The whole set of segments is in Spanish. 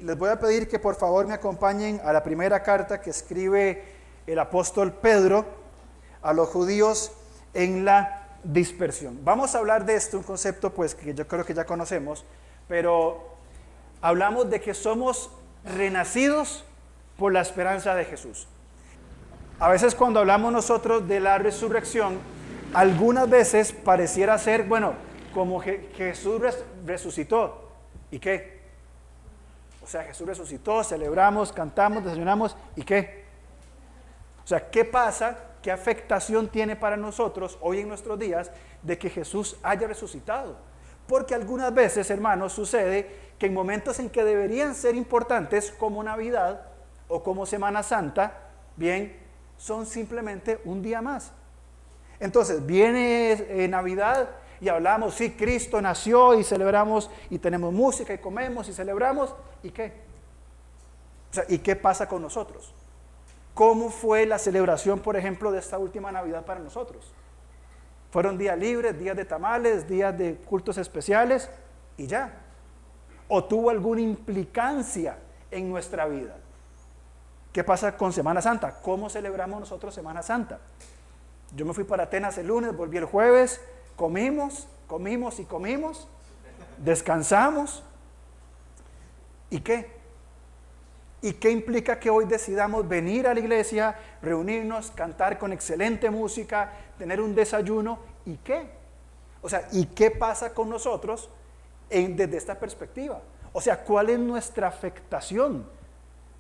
les voy a pedir que por favor me acompañen a la primera carta que escribe el apóstol Pedro a los judíos en la dispersión. Vamos a hablar de esto, un concepto pues que yo creo que ya conocemos, pero hablamos de que somos renacidos por la esperanza de Jesús. A veces cuando hablamos nosotros de la resurrección, algunas veces pareciera ser, bueno, como que Jesús resucitó. ¿Y qué? O sea, Jesús resucitó, celebramos, cantamos, desayunamos, ¿y qué? O sea, ¿qué pasa? ¿Qué afectación tiene para nosotros hoy en nuestros días de que Jesús haya resucitado? Porque algunas veces, hermanos, sucede que en momentos en que deberían ser importantes, como Navidad o como Semana Santa, bien, son simplemente un día más. Entonces, viene Navidad y hablamos, sí, Cristo nació y celebramos y tenemos música y comemos y celebramos, ¿y qué? O sea, ¿y qué pasa con nosotros? ¿Cómo fue la celebración, por ejemplo, de esta última Navidad para nosotros? ¿Fueron días libres, días de tamales, días de cultos especiales y ya? ¿O tuvo alguna implicancia en nuestra vida? ¿Qué pasa con Semana Santa? ¿Cómo celebramos nosotros Semana Santa? Yo me fui para Atenas el lunes, volví el jueves, comimos, descansamos. ¿Y qué? ¿Y qué implica que hoy decidamos venir a la iglesia, reunirnos, cantar con excelente música, tener un desayuno? ¿Y qué? O sea, ¿y qué pasa con nosotros desde esta perspectiva? O sea, ¿cuál es nuestra afectación?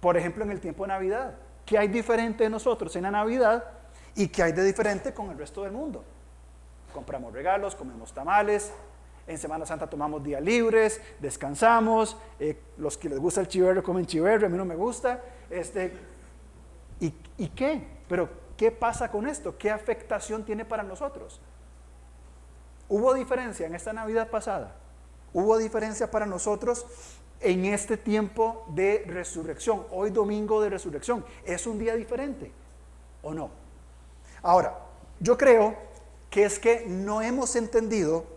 Por ejemplo, en el tiempo de Navidad, ¿qué hay diferente de nosotros en la Navidad y qué hay de diferente con el resto del mundo? Compramos regalos, comemos tamales, en Semana Santa tomamos días libres, descansamos, los que les gusta el chiverro comen chiverro, a mí no me gusta, ¿y qué? Pero ¿qué pasa con esto? ¿Qué afectación tiene para nosotros? ¿Hubo diferencia en esta Navidad pasada? ¿Hubo diferencia para nosotros en este tiempo de resurrección? Hoy domingo de resurrección, ¿es un día diferente o no? Ahora, yo creo que es que no hemos entendido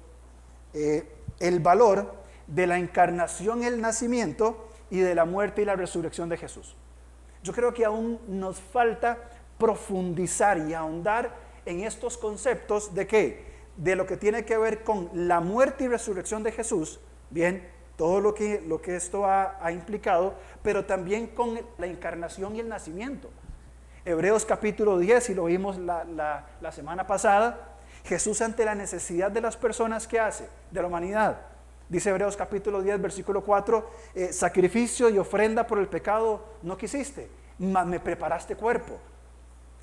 el valor de la encarnación, el nacimiento y de la muerte y la resurrección de Jesús. Yo creo que aún nos falta profundizar y ahondar en estos conceptos de ¿qué? De lo que tiene que ver con la muerte y resurrección de Jesús, bien, todo lo que esto ha implicado, pero también con la encarnación y el nacimiento. Hebreos capítulo 10, y lo vimos la semana pasada, Jesús ante la necesidad de las personas que hace, de la humanidad. Dice Hebreos capítulo 10, versículo 4, sacrificio y ofrenda por el pecado no quisiste, mas me preparaste cuerpo.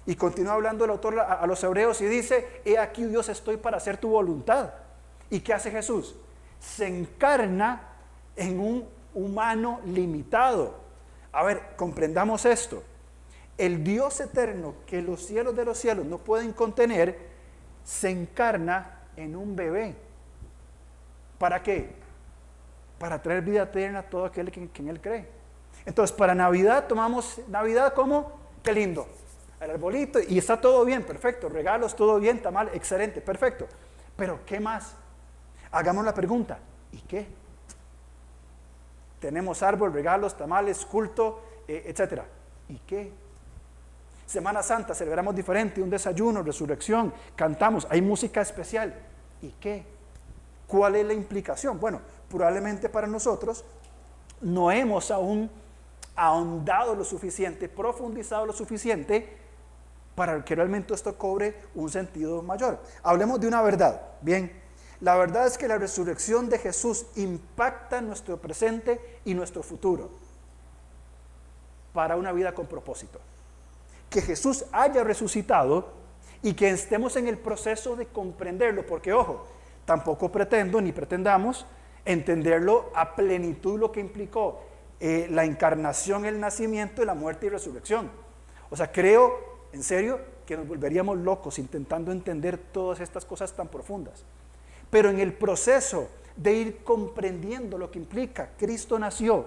Y continúa hablando el autor a los hebreos y dice, he aquí Dios estoy para hacer tu voluntad. ¿Y qué hace Jesús? Se encarna en un humano limitado. A ver, comprendamos esto. El Dios eterno que los cielos de los cielos no pueden contener, se encarna en un bebé. ¿Para qué? Para traer vida eterna a todo aquel que en él cree. Entonces, para Navidad tomamos Navidad como, qué lindo, el arbolito, y está todo bien, perfecto, regalos, todo bien, tamal, excelente, perfecto. Pero, ¿qué más? Hagamos la pregunta, ¿y qué? Tenemos árbol, regalos, tamales, culto, etcétera. ¿Y qué? Semana Santa, celebramos diferente, un desayuno, resurrección, cantamos, hay música especial. ¿Y qué? ¿Cuál es la implicación? Bueno, probablemente para nosotros no hemos aún ahondado lo suficiente, profundizado lo suficiente para que realmente esto cobre un sentido mayor. Hablemos de una verdad. Bien, la verdad es que la resurrección de Jesús impacta nuestro presente y nuestro futuro para una vida con propósito. Que Jesús haya resucitado y que estemos en el proceso de comprenderlo, porque ojo, tampoco pretendo ni pretendamos entenderlo a plenitud lo que implicó la encarnación, el nacimiento, la muerte y resurrección. O sea, creo, en serio, que nos volveríamos locos intentando entender todas estas cosas tan profundas. Pero en el proceso de ir comprendiendo lo que implica, Cristo nació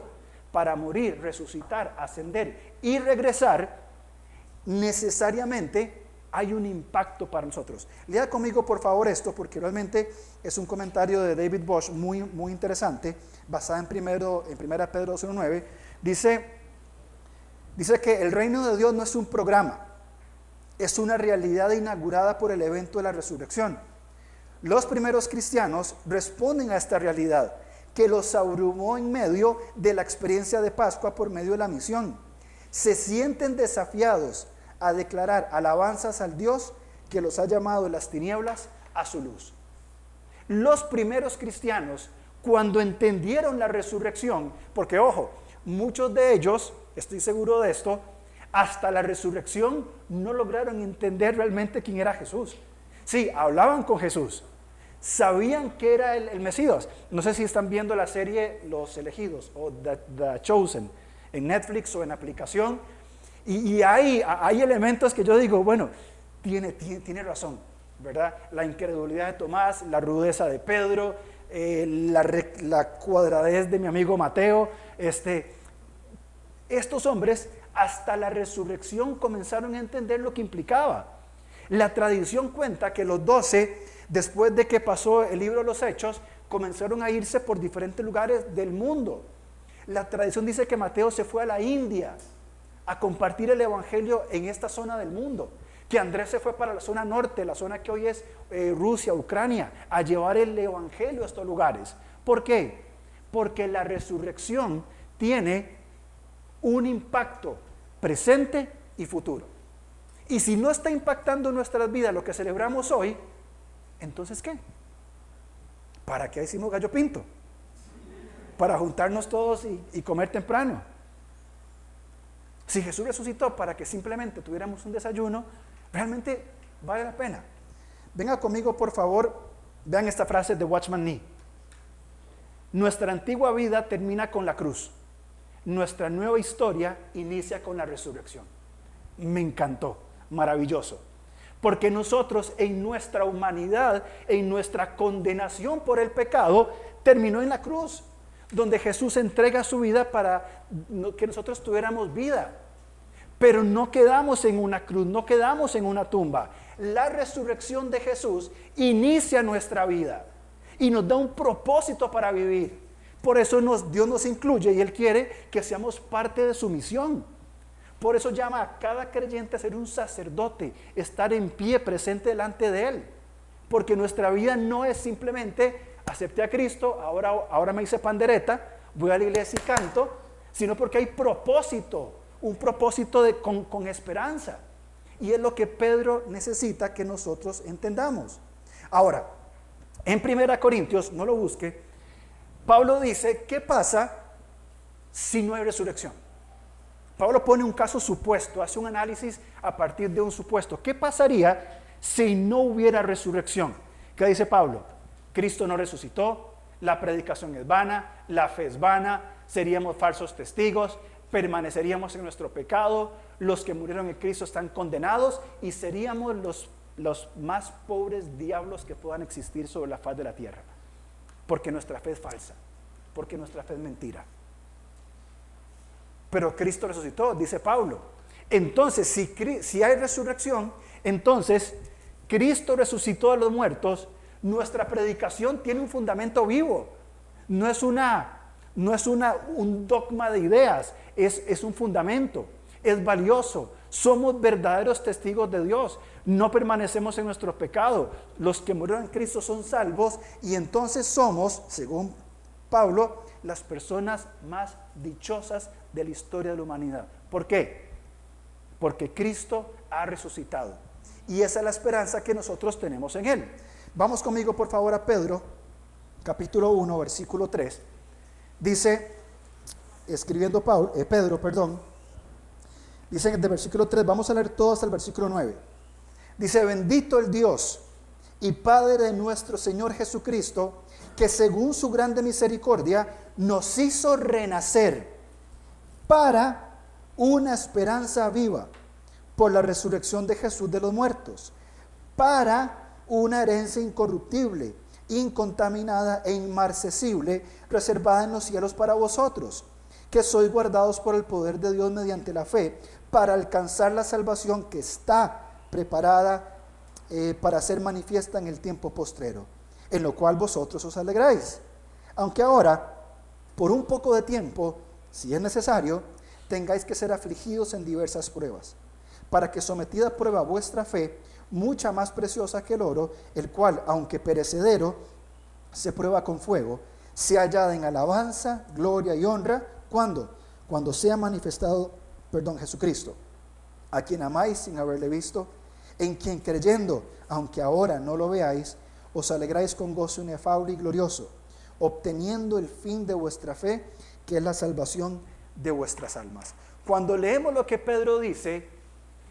para morir, resucitar, ascender y regresar, necesariamente hay un impacto para nosotros. Lea conmigo por favor esto, porque realmente es un comentario de David Bosch muy, muy interesante, basado en 1 Pedro 2:9. Dice que el reino de Dios no es un programa, es una realidad inaugurada por el evento de la resurrección. Los primeros cristianos responden a esta realidad que los abrumó en medio de la experiencia de Pascua por medio de la misión. Se sienten desafiados a declarar alabanzas al Dios que los ha llamado de las tinieblas a su luz. Los primeros cristianos, cuando entendieron la resurrección, porque ojo, muchos de ellos, estoy seguro de esto, hasta la resurrección no lograron entender realmente quién era Jesús. Sí, hablaban con Jesús, sabían que era el Mesías. No sé si están viendo la serie Los Elegidos o The Chosen en Netflix o en aplicación, y hay elementos que yo digo, bueno, tiene razón, ¿verdad? La incredulidad de Tomás, la rudeza de Pedro, la cuadradez de mi amigo Mateo. Estos hombres hasta la resurrección comenzaron a entender lo que implicaba. La tradición cuenta que los 12, después de que pasó el libro de los Hechos, comenzaron a irse por diferentes lugares del mundo. La tradición dice que Mateo se fue a la India a compartir el evangelio en esta zona del mundo, que Andrés se fue para la zona norte, la zona que hoy es Rusia, Ucrania, a llevar el evangelio a estos lugares. ¿Por qué? Porque la resurrección tiene un impacto presente y futuro. Y si no está impactando en nuestras vidas lo que celebramos hoy, entonces ¿qué? ¿Para qué hicimos gallo pinto? Para juntarnos todos y comer temprano. Si Jesús resucitó para que simplemente tuviéramos un desayuno, realmente vale la pena. Venga conmigo por favor, vean esta frase de Watchman Nee. Nuestra antigua vida termina con la cruz. Nuestra nueva historia inicia con la resurrección. Me encantó, maravilloso. Porque nosotros en nuestra humanidad, en nuestra condenación por el pecado, terminó en la cruz, donde Jesús entrega su vida para que nosotros tuviéramos vida. Pero no quedamos en una cruz, no quedamos en una tumba. La resurrección de Jesús inicia nuestra vida y nos da un propósito para vivir. Por eso Dios nos incluye y Él quiere que seamos parte de su misión. Por eso llama a cada creyente a ser un sacerdote, estar en pie, presente delante de Él. Porque nuestra vida no es simplemente acepté a Cristo, ahora me hice pandereta, voy a la iglesia y canto, sino porque hay propósito, un propósito con esperanza. Y es lo que Pedro necesita que nosotros entendamos. Ahora, en 1 Corintios, no lo busque, Pablo dice, ¿qué pasa si no hay resurrección? Pablo pone un caso supuesto, hace un análisis a partir de un supuesto. ¿Qué pasaría si no hubiera resurrección? ¿Qué dice Pablo? Cristo no resucitó, la predicación es vana, la fe es vana, seríamos falsos testigos, permaneceríamos en nuestro pecado, los que murieron en Cristo están condenados y seríamos los más pobres diablos que puedan existir sobre la faz de la tierra. Porque nuestra fe es falsa, porque nuestra fe es mentira. Pero Cristo resucitó, dice Pablo. Entonces, si hay resurrección, entonces Cristo resucitó de los muertos. Nuestra predicación tiene un fundamento vivo. No es un dogma de ideas, es un fundamento, es valioso. Somos verdaderos testigos de Dios. No permanecemos en nuestro pecado. Los que murieron en Cristo son salvos y entonces somos, según Pablo, las personas más dichosas de la historia de la humanidad. ¿Por qué? Porque Cristo ha resucitado. Y esa es la esperanza que nosotros tenemos en Él. Vamos conmigo por favor a Pedro, capítulo 1, versículo 3. Dice, escribiendo Pedro, dice en el versículo 3, vamos a leer todo hasta el versículo 9. Dice, bendito el Dios y Padre de nuestro Señor Jesucristo, que según su grande misericordia nos hizo renacer para una esperanza viva por la resurrección de Jesús de los muertos, para una herencia incorruptible, incontaminada e inmarcesible, reservada en los cielos para vosotros, que sois guardados por el poder de Dios mediante la fe, para alcanzar la salvación que está preparada para ser manifiesta en el tiempo postrero, en lo cual vosotros os alegráis. Aunque ahora, por un poco de tiempo, si es necesario, tengáis que ser afligidos en diversas pruebas, para que sometida a prueba vuestra fe, mucha más preciosa que el oro, el cual, aunque perecedero, se prueba con fuego, sea hallada en alabanza, gloria y honra, ¿cuándo? Cuando sea manifestado, Jesucristo, a quien amáis sin haberle visto, en quien creyendo, aunque ahora no lo veáis, os alegráis con gozo inefable y glorioso, obteniendo el fin de vuestra fe, que es la salvación de vuestras almas. Cuando leemos lo que Pedro dice,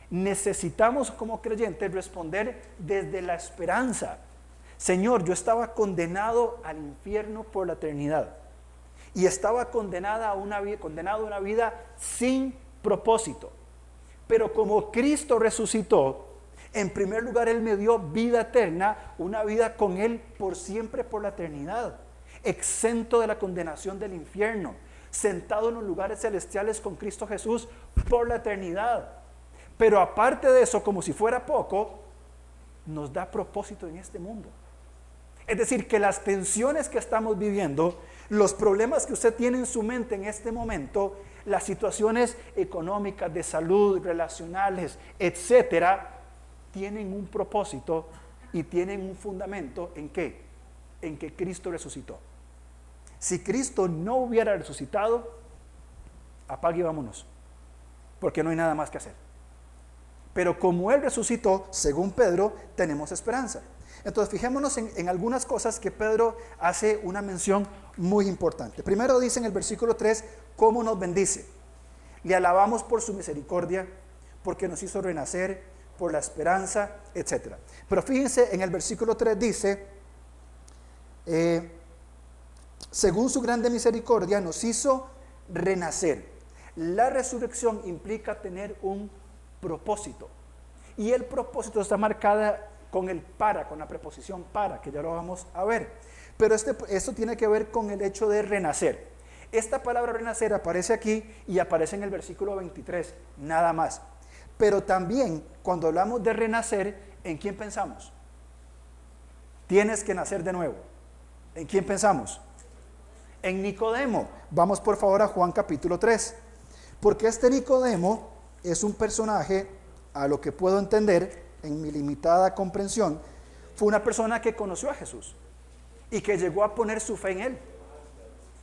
necesitamos como creyentes responder desde la esperanza. Señor, yo estaba condenado al infierno por la eternidad y estaba condenado a una vida sin propósito. Pero como Cristo resucitó, en primer lugar Él me dio vida eterna, una vida con Él por siempre, por la eternidad, exento de la condenación del infierno, sentado en los lugares celestiales con Cristo Jesús por la eternidad. Pero aparte de eso, como si fuera poco, nos da propósito en este mundo. Es decir, que las tensiones que estamos viviendo, los problemas que usted tiene en su mente en este momento, las situaciones económicas, de salud, relacionales, etcétera, tienen un propósito y tienen un fundamento. ¿En qué? En que Cristo resucitó. Si Cristo no hubiera resucitado, apague y vámonos, porque no hay nada más que hacer. Pero como Él resucitó, según Pedro, tenemos esperanza. Entonces fijémonos en algunas cosas que Pedro hace una mención muy importante. Primero dice en el versículo 3, cómo nos bendice. Le alabamos por su misericordia, porque nos hizo renacer, por la esperanza, etc. Pero fíjense, en el versículo 3 dice, según su grande misericordia nos hizo renacer. La resurrección implica tener un propósito. Y el propósito está marcada con el para, con la preposición para, que ya lo vamos a ver. Pero esto tiene que ver con el hecho de renacer. Esta palabra renacer aparece aquí y aparece en el versículo 23, nada más. Pero también cuando hablamos de renacer, ¿en quién pensamos? Tienes que nacer de nuevo. ¿En quién pensamos? En Nicodemo. Vamos por favor a Juan capítulo 3. Porque este Nicodemo es un personaje, a lo que puedo entender, en mi limitada comprensión, fue una persona que conoció a Jesús y que llegó a poner su fe en Él.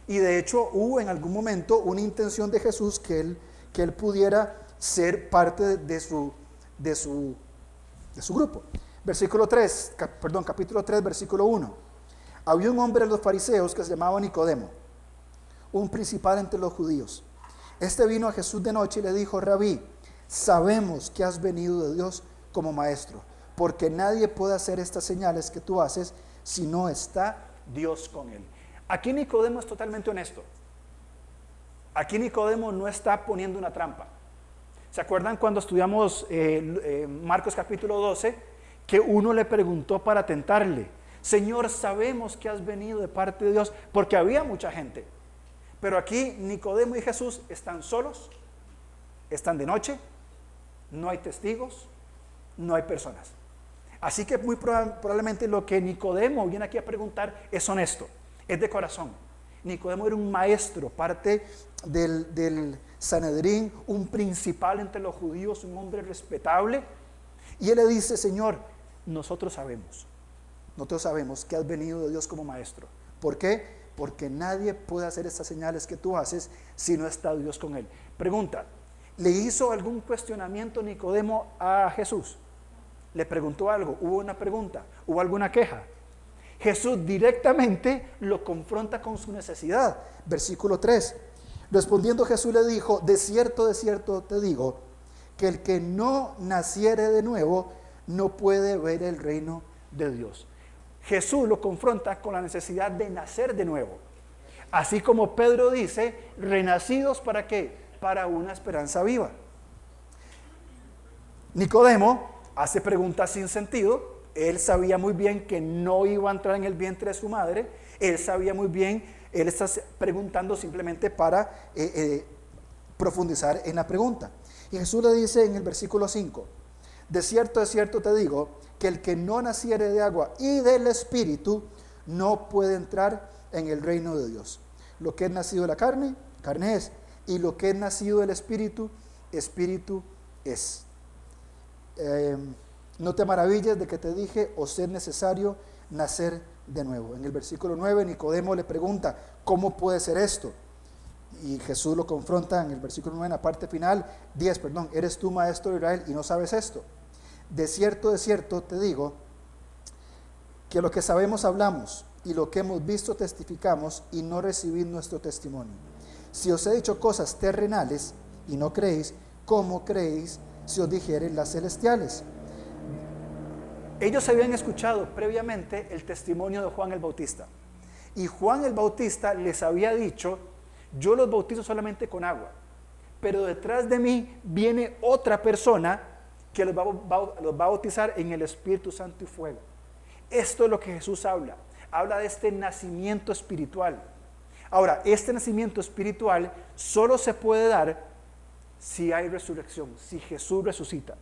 Y de hecho hubo en algún momento una intención de Jesús que él pudiera ser parte de su grupo. Capítulo 3, versículo 1. Había un hombre de los fariseos que se llamaba Nicodemo, un principal entre los judíos. Este vino a Jesús de noche y le dijo: Rabí, sabemos que has venido de Dios como maestro, porque nadie puede hacer estas señales que tú haces si no está Dios con él. Aquí Nicodemo es totalmente honesto. Aquí Nicodemo no está poniendo una trampa. ¿Se acuerdan cuando estudiamos Marcos capítulo 12? Que uno le preguntó para tentarle: Señor, sabemos que has venido de parte de Dios, porque había mucha gente. Pero aquí Nicodemo y Jesús están solos, están de noche, no hay testigos, no hay personas. Así que muy probablemente lo que Nicodemo viene aquí a preguntar es honesto, es de corazón. Nicodemo era un maestro, parte del Sanedrín, un principal entre los judíos, un hombre respetable. Y él le dice: Señor, nosotros sabemos que has venido de Dios como maestro. ¿Por qué? Porque nadie puede hacer estas señales que tú haces si no está Dios con él. Pregunta: ¿le hizo algún cuestionamiento Nicodemo a Jesús? ¿Le preguntó algo? ¿Hubo una pregunta? ¿Hubo alguna queja? Jesús directamente lo confronta con su necesidad. Versículo 3. Respondiendo Jesús le dijo: de cierto te digo, que el que no naciere de nuevo no puede ver el reino de Dios. Jesús lo confronta con la necesidad de nacer de nuevo. Así como Pedro dice: renacidos ¿para qué? Para una esperanza viva. Nicodemo hace preguntas sin sentido. Él sabía muy bien que no iba a entrar en el vientre de su madre. Él sabía muy bien, él está preguntando simplemente para profundizar en la pregunta. Y Jesús le dice en el versículo 5: de cierto te digo, que el que no naciere de agua y del Espíritu, no puede entrar en el reino de Dios. Lo que es nacido de la carne, carne es, y lo que es nacido del Espíritu, Espíritu es. No te maravilles de que te dije, os es necesario nacer de nuevo. En el versículo 9, Nicodemo le pregunta, ¿cómo puede ser esto? Y Jesús lo confronta en el versículo 9, en la parte final, 10, ¿eres tú maestro de Israel y no sabes esto? De cierto te digo, que lo que sabemos hablamos, y lo que hemos visto testificamos, y no recibid nuestro testimonio. Si os he dicho cosas terrenales, y no creéis, ¿cómo creéis si os dijeren las celestiales? Ellos habían escuchado previamente el testimonio de Juan el Bautista. Y Juan el Bautista les había dicho, yo los bautizo solamente con agua, pero detrás de mí viene otra persona que los va a bautizar en el Espíritu Santo y fuego. Esto es lo que Jesús habla. Habla de este nacimiento espiritual. Ahora, este nacimiento espiritual solo se puede dar si hay resurrección, si Jesús resucita.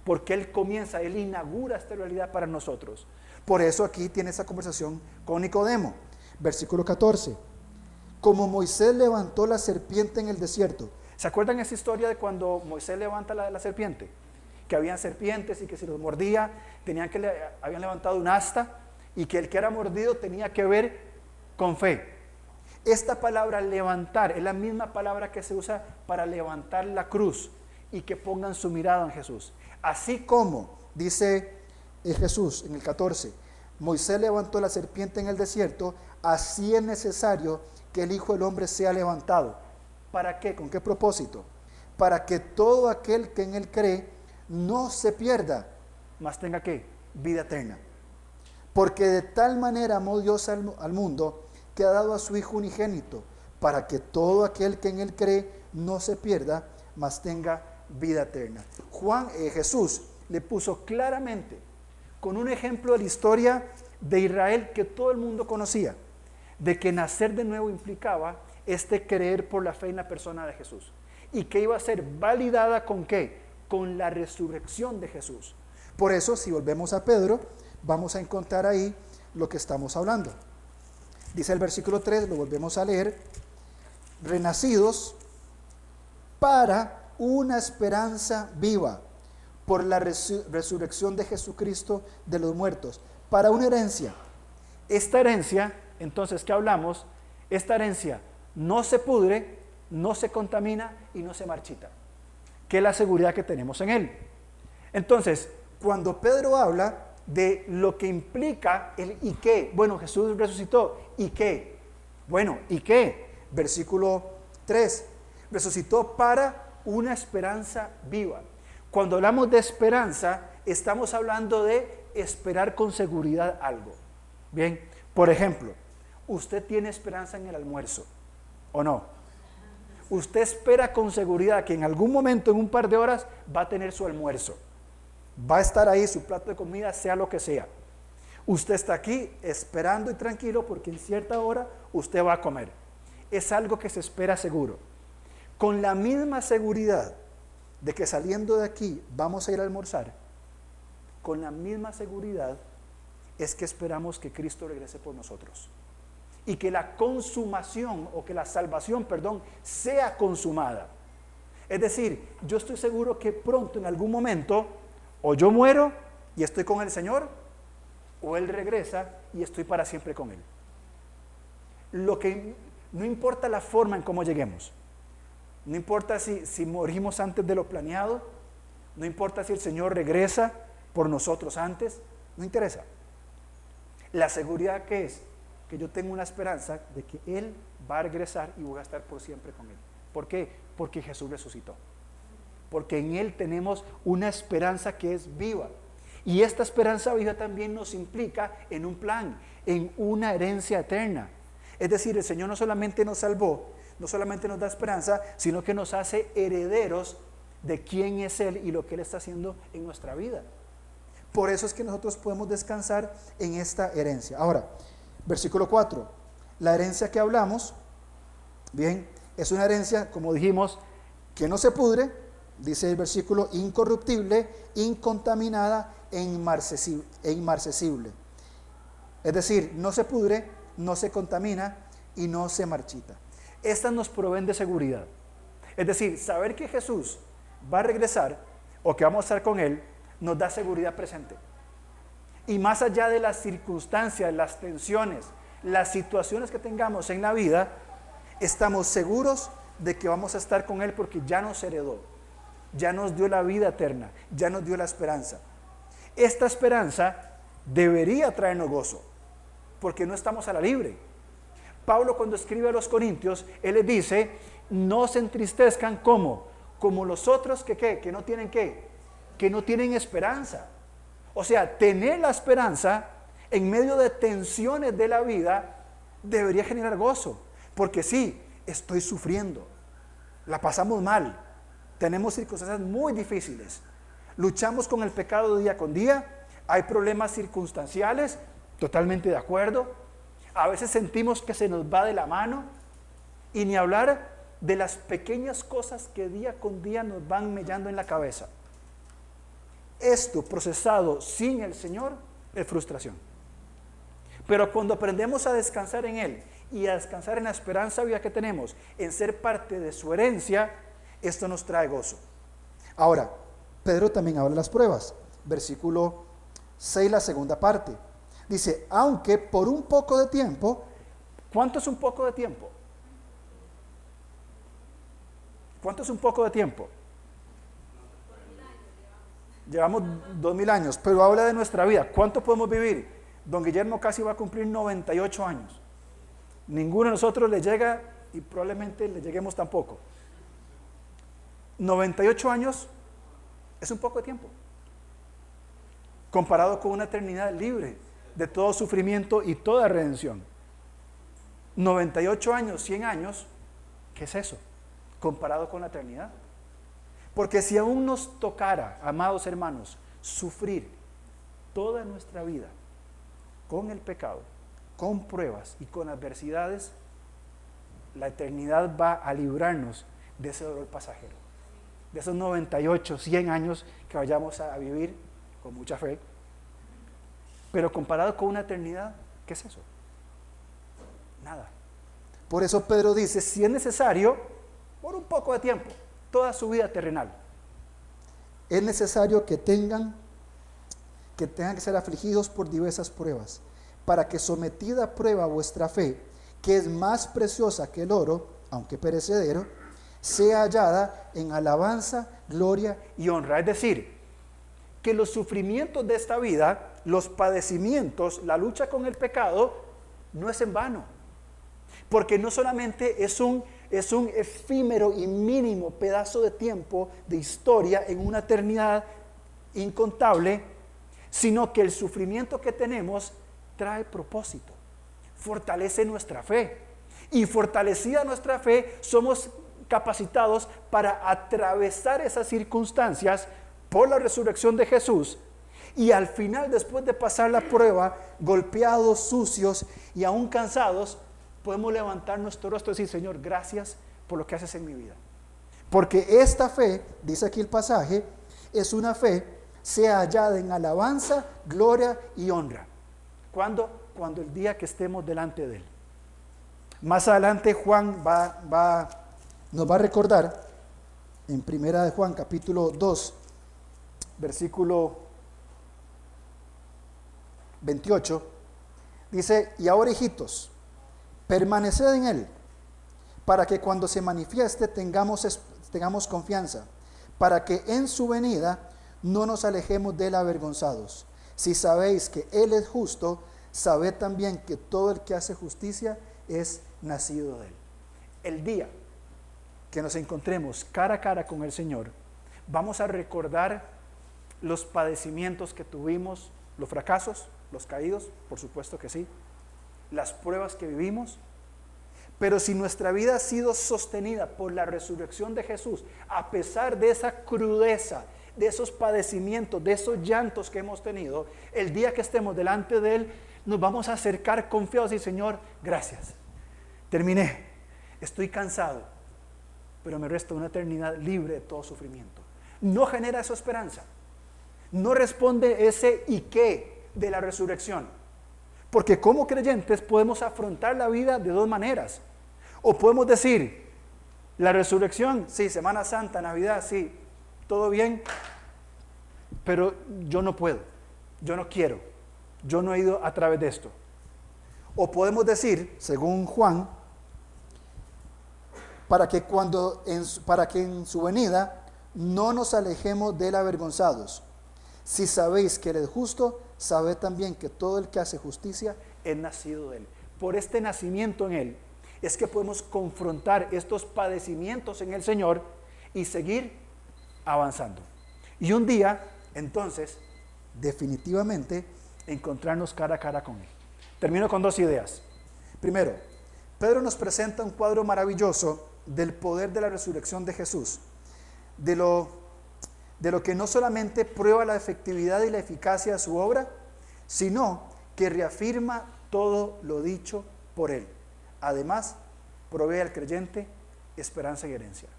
Porque Él inaugura esta realidad para nosotros. Por eso aquí tiene esa conversación con Nicodemo. Versículo 14. Como Moisés levantó la serpiente en el desierto. ¿Se acuerdan esa historia de cuando Moisés levanta la serpiente? Que habían serpientes y que si los mordía, habían levantado un asta y que el que era mordido tenía que ver con fe. Esta palabra levantar es la misma palabra que se usa para levantar la cruz y que pongan su mirada en Jesús. Así como, dice Jesús en el 14, Moisés levantó la serpiente en el desierto, así es necesario que el Hijo del Hombre sea levantado. ¿Para qué? ¿Con qué propósito? Para que todo aquel que en Él cree no se pierda, mas tenga ¿qué? Vida eterna. Porque de tal manera amó Dios al mundo, que ha dado a su Hijo unigénito, para que todo aquel que en Él cree no se pierda, mas tenga vida eterna. Jesús le puso claramente, con un ejemplo de la historia de Israel que todo el mundo conocía, de que nacer de nuevo implicaba creer por la fe en la persona de Jesús, y que iba a ser validada ¿con qué? Con la resurrección de Jesús. Por eso, si volvemos a Pedro, vamos a encontrar ahí lo que estamos hablando. Dice el versículo 3, lo volvemos a leer, renacidos para una esperanza viva, por la resurrección de Jesucristo de los muertos, para una herencia. Esta herencia, entonces, ¿qué hablamos? Esta herencia no se pudre, no se contamina y no se marchita, que es la seguridad que tenemos en Él. Entonces, cuando Pedro habla de lo que implica el ¿y qué? Bueno, Jesús resucitó, ¿y qué? Bueno, ¿y qué? Versículo 3, resucitó para una esperanza viva. Cuando hablamos de esperanza, estamos hablando de esperar con seguridad algo. Bien, por ejemplo, usted tiene esperanza en el almuerzo, ¿o no? Usted espera con seguridad que en algún momento, en un par de horas, va a tener su almuerzo. Va a estar ahí su plato de comida, sea lo que sea. Usted está aquí esperando y tranquilo porque en cierta hora usted va a comer. Es algo que se espera seguro. Con la misma seguridad de que saliendo de aquí vamos a ir a almorzar, con la misma seguridad es que esperamos que Cristo regrese por nosotros. Y que la consumación, o que la salvación, sea consumada. Es decir, yo estoy seguro que pronto, en algún momento, o yo muero y estoy con el Señor, o Él regresa y estoy para siempre con Él. No importa la forma en cómo lleguemos, no importa si morimos antes de lo planeado, no importa si el Señor regresa por nosotros antes, no interesa. La seguridad que es que yo tengo una esperanza de que Él va a regresar y voy a estar por siempre con Él. ¿Por qué? Porque Jesús resucitó. Porque en Él tenemos una esperanza que es viva. Y esta esperanza viva también nos implica en un plan, en una herencia eterna. Es decir, el Señor no solamente nos salvó, no solamente nos da esperanza, sino que nos hace herederos de quién es Él y lo que Él está haciendo en nuestra vida. Por eso es que nosotros podemos descansar en esta herencia. Ahora, versículo 4, la herencia que hablamos, bien, es una herencia, como dijimos, que no se pudre, dice el versículo, incorruptible, incontaminada e inmarcesible. Es decir, no se pudre, no se contamina y no se marchita. Estas nos proveen de seguridad. Es decir, saber que Jesús va a regresar o que vamos a estar con Él, nos da seguridad presente. Y más allá de las circunstancias, las tensiones, las situaciones que tengamos en la vida, estamos seguros de que vamos a estar con Él porque ya nos heredó, ya nos dio la vida eterna, ya nos dio la esperanza. Esta esperanza debería traernos gozo, porque no estamos a la libre. Pablo, cuando escribe a los Corintios, él les dice, no se entristezcan como los otros que no tienen que no tienen esperanza. O sea, tener la esperanza en medio de tensiones de la vida debería generar gozo, porque sí, estoy sufriendo, la pasamos mal, tenemos circunstancias muy difíciles, luchamos con el pecado día con día, hay problemas circunstanciales, totalmente de acuerdo, a veces sentimos que se nos va de la mano, y ni hablar de las pequeñas cosas que día con día nos van mellando en la cabeza. Esto procesado sin el Señor es frustración. Pero cuando aprendemos a descansar en Él y a descansar en la esperanza viva que tenemos, en ser parte de su herencia, esto nos trae gozo. Ahora, Pedro también habla de las pruebas. Versículo 6, la segunda parte. Dice, aunque por un poco de tiempo. ¿Cuánto es un poco de tiempo? ¿Cuánto es un poco de tiempo? Llevamos 2000 años, pero habla de nuestra vida. ¿Cuánto podemos vivir? Don Guillermo casi va a cumplir 98 años. Ninguno de nosotros le llega y probablemente le lleguemos tampoco. 98 años es un poco de tiempo, comparado con una eternidad libre de todo sufrimiento y toda redención. 98 años, 100 años, ¿qué es eso? Comparado con la eternidad. Porque si aún nos tocara, amados hermanos, sufrir toda nuestra vida con el pecado, con pruebas y con adversidades, la eternidad va a librarnos de ese dolor pasajero, de esos 98, 100 años que vayamos a vivir con mucha fe. Pero comparado con una eternidad, ¿qué es eso? Nada. Por eso Pedro dice, si es necesario, por un poco de tiempo, toda su vida terrenal, es necesario que tengan que ser afligidos por diversas pruebas, para que sometida a prueba vuestra fe, que es más preciosa que el oro, aunque perecedero, sea hallada en alabanza, gloria y honra. Es decir, que los sufrimientos de esta vida, los padecimientos, la lucha con el pecado, no es en vano, porque no solamente es un efímero y mínimo pedazo de tiempo, de historia en una eternidad incontable, sino que el sufrimiento que tenemos trae propósito, fortalece nuestra fe, y fortalecida nuestra fe somos capacitados para atravesar esas circunstancias por la resurrección de Jesús, y al final, después de pasar la prueba, golpeados, sucios y aún cansados, podemos levantar nuestro rostro y decir, Señor, gracias por lo que haces en mi vida. Porque esta fe, dice aquí el pasaje, es una fe, sea hallada en alabanza, gloria y honra. ¿Cuándo? Cuando el día que estemos delante de Él. Más adelante Juan nos va a recordar, en primera de Juan, capítulo 2, versículo 28, dice, y ahora hijitos, permaneced en Él, para que cuando se manifieste tengamos confianza, para que en su venida no nos alejemos de Él avergonzados. Si sabéis que Él es justo, sabed también que todo el que hace justicia es nacido de Él. El día que nos encontremos cara a cara con el Señor, vamos a recordar los padecimientos que tuvimos, los fracasos, los caídos, por supuesto que sí, las pruebas que vivimos, pero si nuestra vida ha sido sostenida por la resurrección de Jesús, a pesar de esa crudeza, de esos padecimientos, de esos llantos que hemos tenido, el día que estemos delante de Él, nos vamos a acercar confiados y Señor, gracias, terminé, estoy cansado, pero me resta una eternidad libre de todo sufrimiento. No genera esa esperanza. No responde ese ¿y qué? De la resurrección. Porque como creyentes podemos afrontar la vida de dos maneras. O podemos decir, la resurrección, sí, Semana Santa, Navidad, sí, todo bien, pero yo no puedo, yo no quiero, yo no he ido a través de esto. O podemos decir, según Juan, para que en su venida no nos alejemos de él avergonzados. Si sabéis que él es justo, sabed también que todo el que hace justicia es nacido de él. Por este nacimiento en él es que podemos confrontar estos padecimientos en el Señor y seguir avanzando. Y un día, entonces, definitivamente, encontrarnos cara a cara con él. Termino con dos ideas. Primero, Pedro nos presenta un cuadro maravilloso del poder de la resurrección de Jesús, de lo que no solamente prueba la efectividad y la eficacia de su obra, sino que reafirma todo lo dicho por él. Además, provee al creyente esperanza y herencia.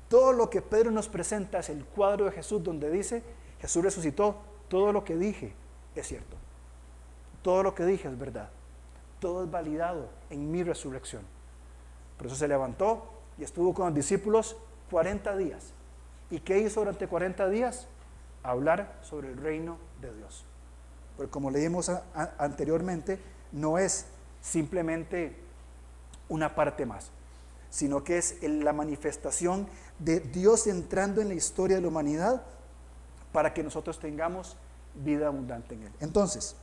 Todo lo que Pedro nos presenta es el cuadro de Jesús donde dice, Jesús resucitó, todo lo que dije es cierto. Todo lo que dije es verdad. Todo es validado en mi resurrección. Por eso se levantó y estuvo con los discípulos 40 días. ¿Y qué hizo durante 40 días? Hablar sobre el reino de Dios. Porque como leímos anteriormente, no es simplemente una parte más, sino que es la manifestación de Dios entrando en la historia de la humanidad para que nosotros tengamos vida abundante en Él. Entonces,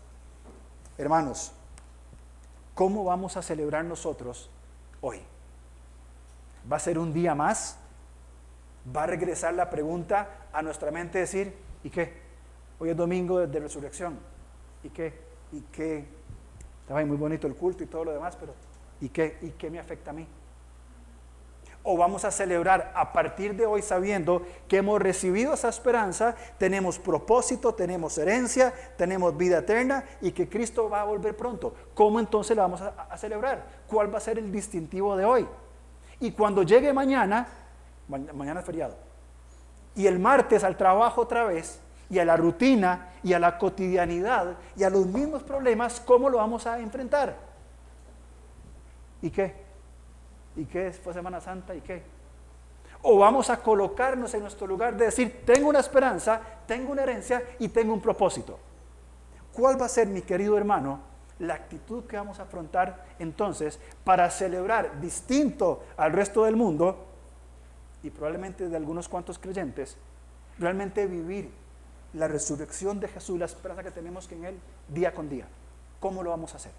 hermanos, ¿cómo vamos a celebrar nosotros hoy? ¿Va a ser un día más? ¿Va a regresar la pregunta a nuestra mente decir, ¿y qué? Hoy es domingo de resurrección. ¿Y qué? ¿Y qué? Estaba muy bonito el culto y todo lo demás, pero ¿y qué? ¿Y qué me afecta a mí? ¿O vamos a celebrar a partir de hoy sabiendo que hemos recibido esa esperanza, tenemos propósito, tenemos herencia, tenemos vida eterna y que Cristo va a volver pronto? ¿Cómo entonces la vamos a celebrar? ¿Cuál va a ser el distintivo de hoy? Y cuando llegue mañana es feriado, y el martes al trabajo otra vez, y a la rutina, y a la cotidianidad, y a los mismos problemas, ¿cómo lo vamos a enfrentar? ¿Y qué? ¿Y qué fue Semana Santa? ¿Y qué? O vamos a colocarnos en nuestro lugar de decir, tengo una esperanza, tengo una herencia y tengo un propósito. ¿Cuál va a ser, mi querido hermano, la actitud que vamos a afrontar entonces para celebrar distinto al resto del mundo y probablemente de algunos cuantos creyentes, realmente vivir la resurrección de Jesús, la esperanza que tenemos en Él día con día? ¿Cómo lo vamos a hacer?